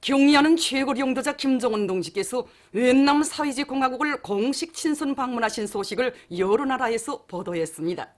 경의하는 최고領導자 김정은 동지께서越南사회주의공화국을 공식 친선 방문하신 소식을 여러 나라에서 보도했습니다.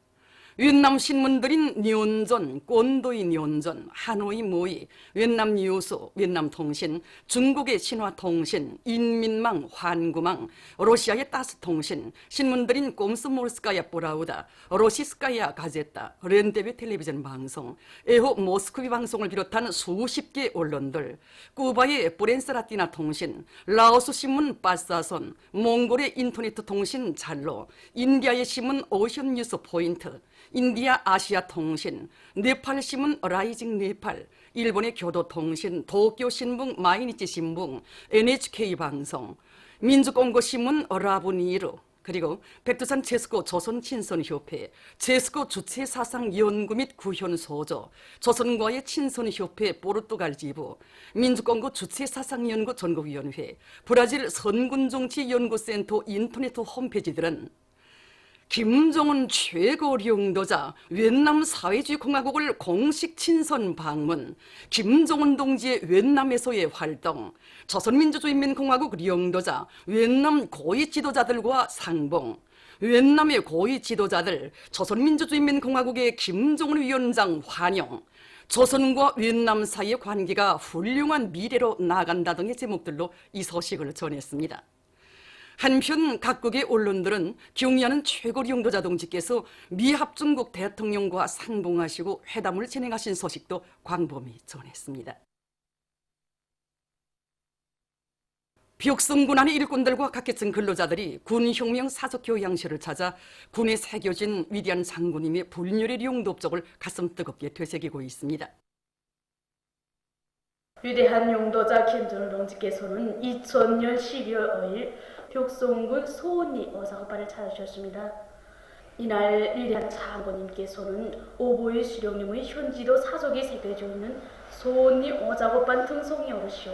越南신문들인 뇽전, 꼰도이 뇽전, 하노이 모이,越南뉴스,越南통신, 중국의 신화통신, 인민망, 환구망, 러시아의 따스통신, 신문들인 꼼스몰스카야 보라우다, 러시스카야 가제타, 렌데베 텔레비전 방송, 에호 모스크비 방송을 비롯한 수십 개 언론들, 쿠바의 브렌스라티나 통신, 라오스 신문 빠사선, 몽골의 인터넷 통신 잘로, 인디아의 신문 오션 뉴스 포인트, 인디아 아시아 통신, 네팔 신문 라이징 네팔, 일본의 교도통신, 도쿄 신문 마이니치 신문, NHK 방송, 민주공고 신문 라브니르, 그리고 백두산 제스코 조선친선협회, 제스코 주체사상연구 및 구현소조, 조선과의 친선협회 포르투갈 지부, 민주공고 주체사상연구 전국위원회, 브라질 선군정치연구센터 인터넷 홈페이지들은 김정은 최고領導자越南사회주의공화국을 공식 친선 방문, 김정은 동지의越南에서의 활동, 조선민주주의인민공화국領導자越南고위 지도자들과 상봉,越南의 고위 지도자들, 조선민주주의인민공화국의 김정은 위원장 환영, 조선과越南사이의 관계가 훌륭한 미래로 나아간다 등의 제목들로 이 소식을 전했습니다. 한편 각국의 언론들은 경의하는 최고領導자 동지께서 미합중국 대통령과 상봉하시고 회담을 진행하신 소식도 광범위 전했습니다. 벽성군 안의 일꾼들과 각계층 근로자들이 군혁명 사적교양실을 찾아 군에 새겨진 위대한 장군님의 불멸의 용도업적을 가슴 뜨겁게 되새기고 있습니다. 위대한 용도자 김정은 동지께서는 2000년 12월 5일 벽송군 소원리 어사오빠를 찾아주셨습니다. 이날 위대한 장군님께서는 오보의 수령님의 현지도 사적이 새겨져 있는 소원리 어작오빠 등성에 오르시오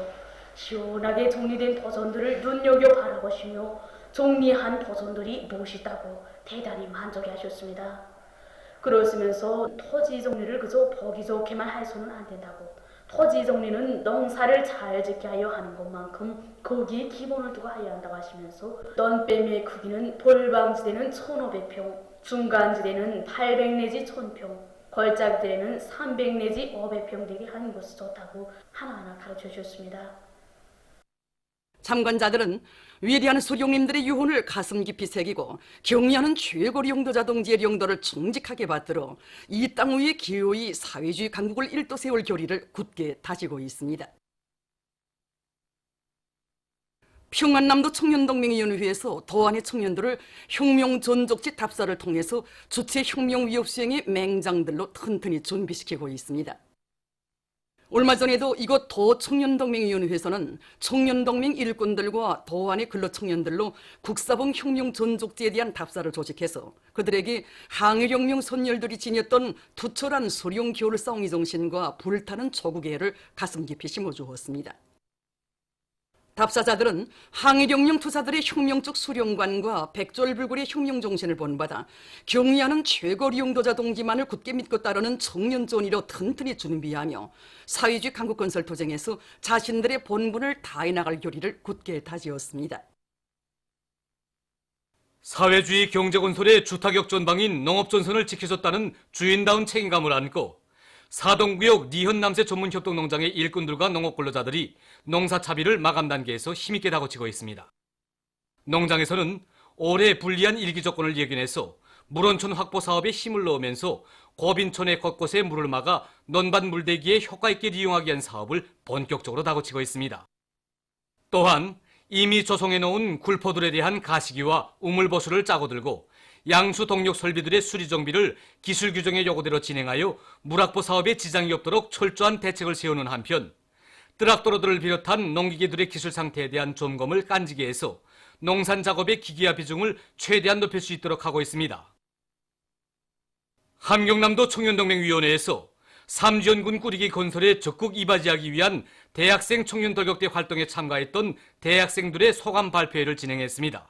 시원하게 정리된 버전들을 눈여겨 바라보시며 정리한 버전들이 멋있다고 대단히 만족해하셨습니다. 그러시면서 토지 정리를 그저 보기 좋게만 해서는 안 된다고, 토지 정리는 농사를 잘 짓게 하여 하는 것만큼 거기에 기본을 두고 해야 한다고 하시면서 넌뱀의 크기는 볼방지대는 1500평, 중간지대는 800 내지 1000평, 걸작지대는 300 내지 500평 되게 하는 것이 좋다고 하나하나 가르쳐 주셨습니다. 참관자들은 위대한 수령님들의 유언을 가슴 깊이 새기고 경의하는 최고領導자 동지의領導를 충직하게 받들어 이 땅 위에 기어이 사회주의 강국을 일도 세울 결의를 굳게 다지고 있습니다. 평안남도 청년동맹위원회에서 도안의 청년들을 혁명 전적지 답사를 통해서 주체 혁명 위협 수행의 맹장들로 튼튼히 준비시키고 있습니다. 얼마 전에도 이곳 도청년동맹위원회에서는 청년동맹 일꾼들과 도안의 근로청년들로 국사봉 혁명 전족지에 대한 답사를 조직해서 그들에게 항일혁명 선열들이 지녔던 투철한 소령 겨울싸움의 정신과 불타는 조국의 애를 가슴 깊이 심어주었습니다. 답사자들은 항일혁명 투사들의 혁명적 수령관과 백졸불굴의 혁명 정신을 본받아 경의하는 최고領導자 동지만을 굳게 믿고 따르는 청년전의로 튼튼히 준비하며 사회주의 강국 건설 도쟁에서 자신들의 본분을 다해 나갈 결의를 굳게 다지었습니다. 사회주의 경제건설의 주타격 전방인 농업전선을 지켜줬다는 주인다운 책임감을 안고 사동구역 니현남새 전문협동농장의 일꾼들과 농업근로자들이 농사차비를 마감 단계에서 힘있게 다그치고 있습니다. 농장에서는 올해 불리한 일기조건을 예견해서 물원천 확보 사업에 힘을 넣으면서 고빈촌의 곳곳에 물을 막아 논밭 물대기에 효과있게 이용하기 위한 사업을 본격적으로 다그치고 있습니다. 또한 이미 조성해놓은 굴포들에 대한 가시기와 우물보수를 짜고 들고 양수 동력 설비들의 수리 정비를 기술 규정의 요구대로 진행하여 물확보 사업에 지장이 없도록 철저한 대책을 세우는 한편 트락도로들을 비롯한 농기계들의 기술 상태에 대한 점검을 깐지게 해서 농산 작업의 기기화 비중을 최대한 높일 수 있도록 하고 있습니다. 함경남도 청년동맹위원회에서 삼지연군 꾸리기 건설에 적극 이바지하기 위한 대학생 청년 돌격대 활동에 참가했던 대학생들의 소감 발표회를 진행했습니다.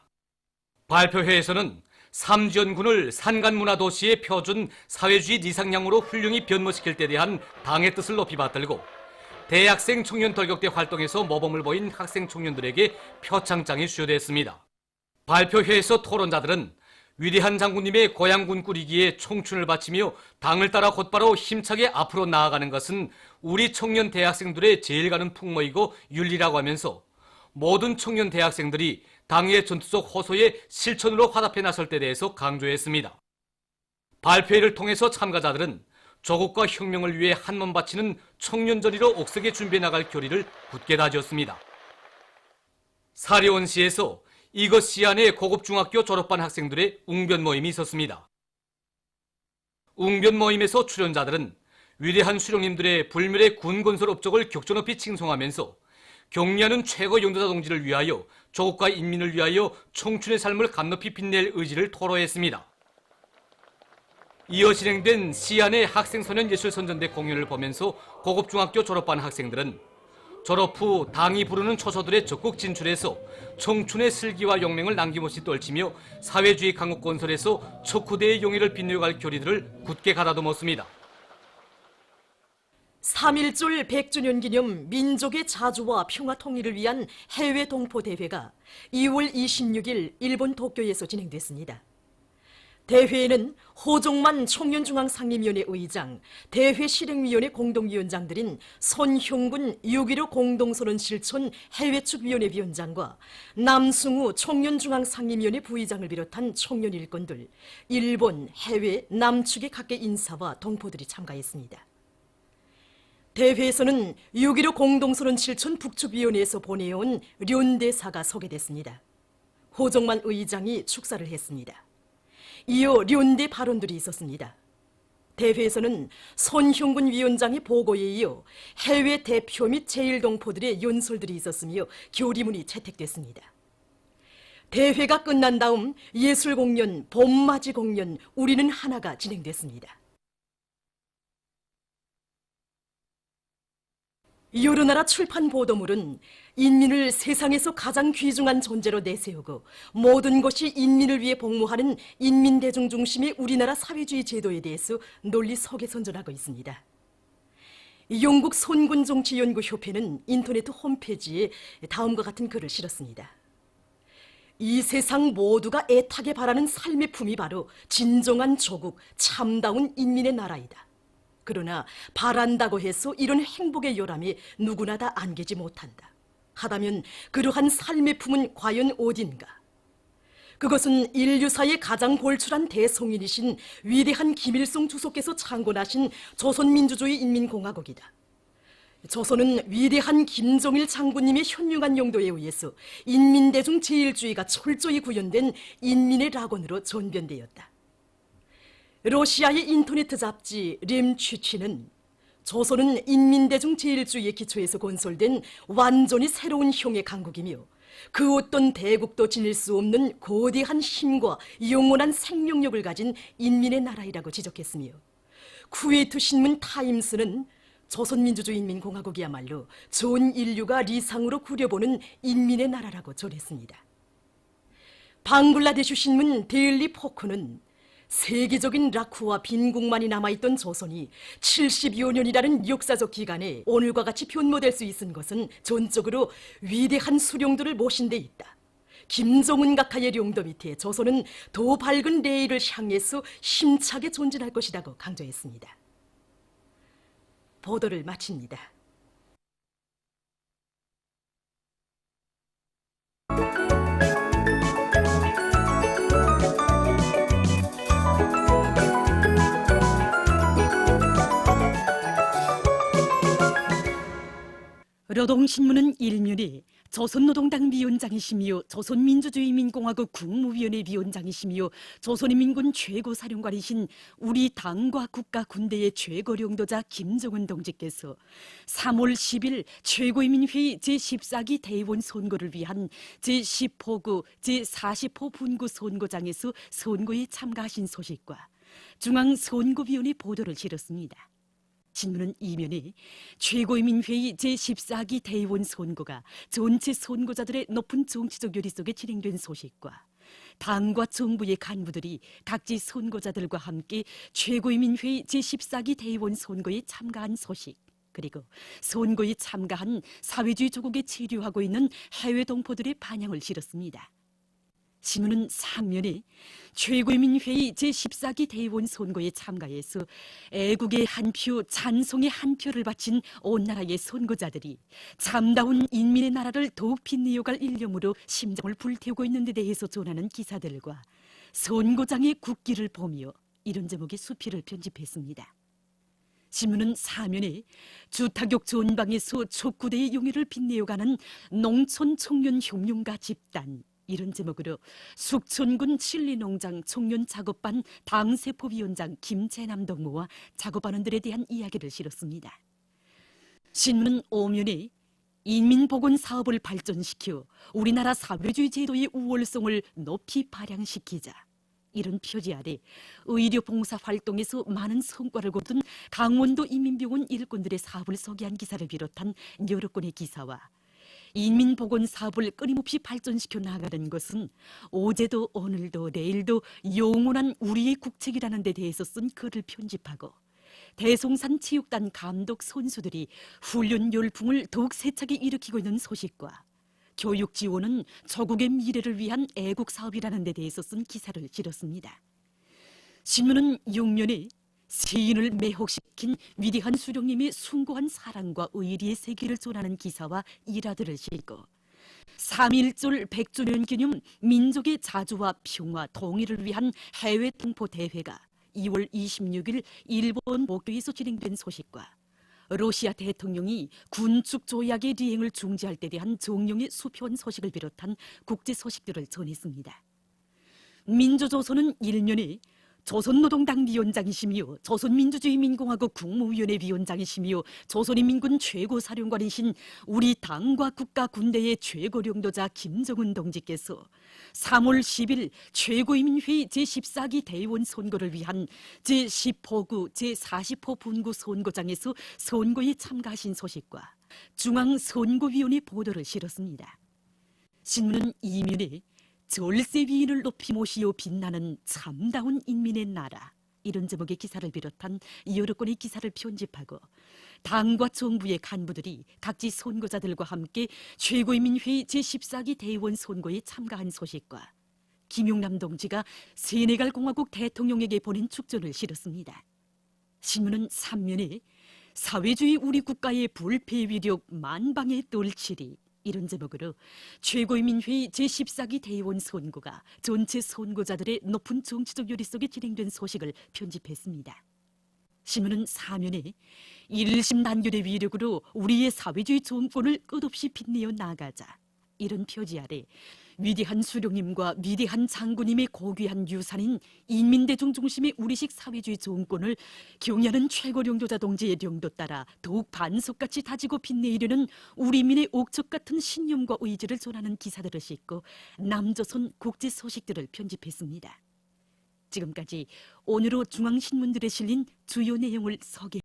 발표회에서는 삼지연군을 산간문화도시의 표준 사회주의 리상량으로 훌륭히 변모시킬 때 대한 당의 뜻을 높이 받들고 대학생 청년 돌격대 활동에서 모범을 보인 학생 청년들에게 표창장이 수여됐습니다. 발표회에서 토론자들은 위대한 장군님의 고향군 꾸리기에 청춘을 바치며 당을 따라 곧바로 힘차게 앞으로 나아가는 것은 우리 청년 대학생들의 제일 가는 풍모이고 윤리라고 하면서 모든 청년 대학생들이 당의 전투적 호소에 실천으로 화답해 나설 때 대해서 강조했습니다. 발표회를 통해서 참가자들은 조국과 혁명을 위해 한몸 바치는 청년전의로 옥석에 준비해 나갈 결의를 굳게 다졌습니다. 사려원시에서 이것 시안의 고급중학교 졸업반 학생들의 웅변 모임이 있었습니다. 웅변 모임에서 출연자들은 위대한 수령님들의 불멸의 군건설 업적을 격조 높이 칭송하면서 경리하는 최고 영도자 동지를 위하여 조국과 인민을 위하여 청춘의 삶을 감높이 빛낼 의지를 토로했습니다. 이어 진행된 시안의 학생소년예술선전대 공연을 보면서 고급중학교 졸업반 학생들은 졸업 후 당이 부르는 초소들의 적극 진출해서 청춘의 슬기와 용맹을 남김없이 떨치며 사회주의 강국 건설에서 척후대의 용의를 빛내어갈 결의들을 굳게 가다듬었습니다. 3.1절 100주년 기념 민족의 자주와 평화 통일을 위한 해외 동포 대회가 2월 26일 일본 도쿄에서 진행됐습니다. 대회에는 호종만 청년중앙상임위원회 의장, 대회 실행위원회 공동위원장들인 손형군 6.15 공동선언 실천 해외축위원회 위원장과 남승우 청년중앙상임위원회 부의장을 비롯한 청년 일꾼들, 일본, 해외, 남측의 각계 인사와 동포들이 참가했습니다. 대회에서는 6.15 공동선언 실천 북측위원회에서 보내온 련대사가 소개됐습니다. 호종만 의장이 축사를 했습니다. 이어 련대 발언들이 있었습니다. 대회에서는 손형군 위원장의 보고에 이어 해외 대표 및 제1동포들의 연설들이 있었으며 교리문이 채택됐습니다. 대회가 끝난 다음 예술공연, 봄맞이 공연, 우리는 하나가 진행됐습니다. 여러 나라 출판 보도물은 인민을 세상에서 가장 귀중한 존재로 내세우고 모든 것이 인민을 위해 복무하는 인민대중 중심의 우리나라 사회주의 제도에 대해서 논리 소개선전하고 있습니다. 영국 손군정치연구협회는 인터넷 홈페이지에 다음과 같은 글을 실었습니다. 이 세상 모두가 애타게 바라는 삶의 품이 바로 진정한 조국, 참다운 인민의 나라이다. 그러나 바란다고 해서 이런 행복의 요람이 누구나 다 안기지 못한다. 하다면 그러한 삶의 품은 과연 어딘가? 그것은 인류사의 가장 골출한 대성인이신 위대한 김일성 주석께서 창건하신 조선민주주의 인민공화국이다. 조선은 위대한 김정일 장군님의 현명한 용도에 의해서 인민대중 제일주의가 철저히 구현된 인민의 낙원으로 전변되었다. 러시아의 인터넷 잡지 렘취치는 조선은 인민대중 제일주의의 기초에서 건설된 완전히 새로운 형의 강국이며 그 어떤 대국도 지닐 수 없는 거대한 힘과 영원한 생명력을 가진 인민의 나라이라고 지적했으며 쿠웨이트 신문 타임스는 조선민주주의 인민공화국이야말로 전 인류가 리상으로 구려보는 인민의 나라라고 전했습니다. 방글라데슈 신문 데일리 포크는 세계적인 락후와 빈국만이 남아있던 조선이 70여 년이라는 역사적 기간에 오늘과 같이 변모될 수 있은 것은 전적으로 위대한 수령들을 모신 데 있다. 김정은 각하의 령도 밑에 조선은 더 밝은 레일을 향해서 힘차게 전진할 것이라고 강조했습니다. 보도를 마칩니다. 노동신문은 일면에 조선노동당 위원장이시며 조선민주주의인민공화국 국무위원회 위원장이시며 조선인민군 최고사령관이신 우리 당과 국가 군대의 최고령도자 김정은 동지께서 3월 10일 최고인민회의 제14기 대의원 선거를 위한 제10호구 제40호 분구 선거장에서 선거에 참가하신 소식과 중앙선거위원회 보도를 실었습니다. 신문은 이면에 최고인민회의 제14기 대의원 선거가 전체 선거자들의 높은 정치적 요리 속에 진행된 소식과 당과 정부의 간부들이 각지 선거자들과 함께 최고인민회의 제14기 대의원 선거에 참가한 소식, 그리고 선거에 참가한 사회주의 조국에 체류하고 있는 해외 동포들의 반향을 실었습니다. 신문은 상면에 최고인민회의 제14기 대의원 선거에 참가해서 애국의 한 표, 찬송의 한 표를 바친 온 나라의 선거자들이 참다운 인민의 나라를 더욱 빛내어갈 일념으로 심정을 불태우고 있는 데 대해서 전하는 기사들과 선거장의 국기를 보며 이런 제목의 수필을 편집했습니다. 신문은 사면에 주타격 전방에서 촉구대의 용의를 빛내어가는 농촌 청년 혁명가 집단, 이런 제목으로 숙천군 칠리농장 청년 작업반 당세포위원장 김재남 동무와 작업반원들에 대한 이야기를 실었습니다. 신문은 오면에 인민보건 사업을 발전시켜 우리나라 사회주의 제도의 우월성을 높이 발扬시키자, 이런 표지 아래 의료 봉사 활동에서 많은 성과를 거둔 강원도 인민병원 일꾼들의 사업을 소개한 기사를 비롯한 여러 건의 기사와 인민보건 사업을 끊임없이 발전시켜 나가는 것은 어제도 오늘도 내일도 영원한 우리의 국책이라는 데 대해서 쓴 글을 편집하고 대송산 체육단 감독 선수들이 훈련 열풍을 더욱 세차게 일으키고 있는 소식과 교육 지원은 조국의 미래를 위한 애국 사업이라는 데 대해서 쓴 기사를 실었습니다. 신문은 용면에 세인을 매혹시킨 위대한 수령님의 숭고한 사랑과 의리의 세계를 전하는 기사와 일화들을 실고 3.1절 100주년 기념 민족의 자주와 평화, 통일을 위한 해외 동포 대회가 2월 26일 일본 도쿄에서 진행된 소식과 러시아 대통령이 군축 조약의 리행을 중지할 때 대한 정령의 수표원 소식을 비롯한 국제 소식들을 전했습니다. 민주조선은 일면에 조선노동당 위원장이시며 조선민주주의민공화국 국무위원회 위원장이시며 조선인민군 최고사령관이신 우리 당과 국가 군대의 최고령도자 김정은 동지께서 3월 10일 최고인민회의 제14기 대의원 선거를 위한 제10호구 제40호 분구 선거장에서 선거에 참가하신 소식과 중앙선거위원회 보도를 실었습니다. 신문은 이면에 절세 위인을 높이 모시어 빛나는 참다운 인민의 나라, 이런 제목의 기사를 비롯한 여러 건의 기사를 편집하고 당과 정부의 간부들이 각지 선거자들과 함께 최고인민회의 제14기 대의원 선거에 참가한 소식과 김용남 동지가 세네갈 공화국 대통령에게 보낸 축전을 실었습니다. 신문은 3면에 사회주의 우리 국가의 불패 위력 만방의 떨치리, 이런 제목으로 최고인민회의 제14기 대의원 선거가 전체 선거자들의 높은 정치적 요리 속에 진행된 소식을 편집했습니다. 신문은 사면에 일심단결의 위력으로 우리의 사회주의 정권을 끝없이 빛내어 나가자, 이런 표지 아래 위대한 수령님과 위대한 장군님의 고귀한 유산인 인민대중 중심의 우리식 사회주의 정권을 경애하는 최고령도자 동지의령도 따라 더욱 반석같이 다지고 빛내이려는 우리민의 옥적 같은 신념과 의지를 전하는 기사들을 싣고 남조선 국제 소식들을 편집했습니다. 지금까지 오늘로 중앙신문들에 실린 주요 내용을 소개